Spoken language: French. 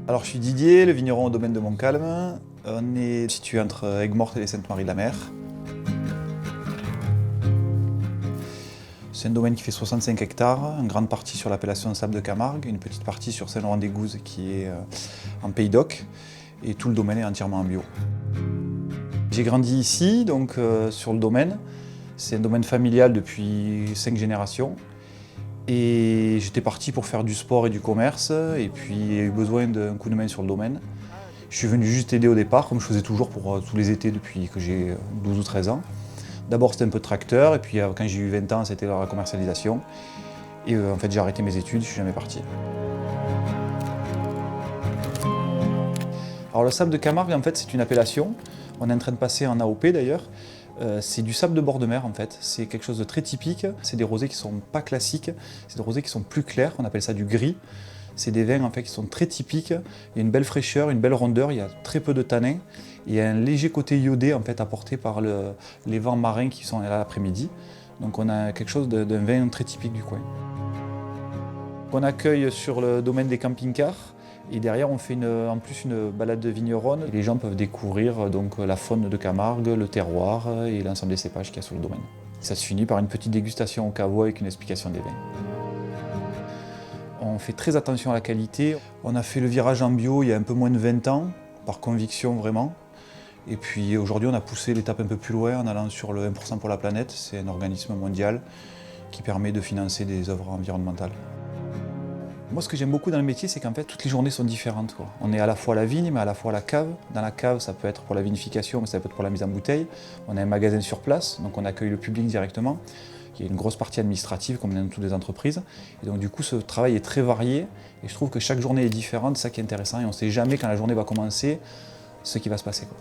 Alors je suis Didier, le vigneron au domaine de Montcalm. On est situé entre Aigues-Mortes et les Saintes-Maries-de-la-Mer. C'est un domaine qui fait 65 hectares, une grande partie sur l'appellation Sable de Camargue, une petite partie sur Saint-Laurent-des-Gouzes qui est en Pays d'Oc, et tout le domaine est entièrement en bio. J'ai grandi ici, donc sur le domaine. C'est un domaine familial depuis 5 générations. Et j'étais parti pour faire du sport et du commerce, et puis il y a eu besoin d'un coup de main sur le domaine. Je suis venu juste aider au départ, comme je faisais toujours pour tous les étés depuis que j'ai 12 ou 13 ans. D'abord c'était un peu de tracteur, et puis quand j'ai eu 20 ans c'était la commercialisation. Et en fait j'ai arrêté mes études, je suis jamais parti. Alors le sable de Camargue en fait c'est une appellation, on est en train de passer en AOP d'ailleurs. C'est du sable de bord de mer en fait, c'est quelque chose de très typique, c'est des rosés qui ne sont pas classiques, c'est des rosés qui sont plus clairs, on appelle ça du gris. C'est des vins en fait qui sont très typiques, il y a une belle fraîcheur, une belle rondeur, il y a très peu de tanins, il y a un léger côté iodé en fait apporté par les vents marins qui sont là l'après-midi. Donc on a quelque chose d'un vin très typique du coin. On accueille sur le domaine des camping-cars. Et derrière, on fait en plus une balade de vigneronne. Et les gens peuvent découvrir donc, la faune de Camargue, le terroir et l'ensemble des cépages qu'il y a sur le domaine. Ça se finit par une petite dégustation au caveau avec une explication des vins. On fait très attention à la qualité. On a fait le virage en bio il y a un peu moins de 20 ans, par conviction vraiment. Et puis aujourd'hui, on a poussé l'étape un peu plus loin en allant sur le 1% pour la planète. C'est un organisme mondial qui permet de financer des œuvres environnementales. Moi, ce que j'aime beaucoup dans le métier, c'est qu'en fait, toutes les journées sont différentes, quoi. On est à la fois à la vigne, mais à la fois à la cave. Dans la cave, ça peut être pour la vinification, mais ça peut être pour la mise en bouteille. On a un magasin sur place, donc on accueille le public directement. Il y a une grosse partie administrative, comme dans toutes les entreprises. Et donc, du coup, ce travail est très varié. Et je trouve que chaque journée est différente, c'est ça qui est intéressant. Et on ne sait jamais, quand la journée va commencer, ce qui va se passer, quoi.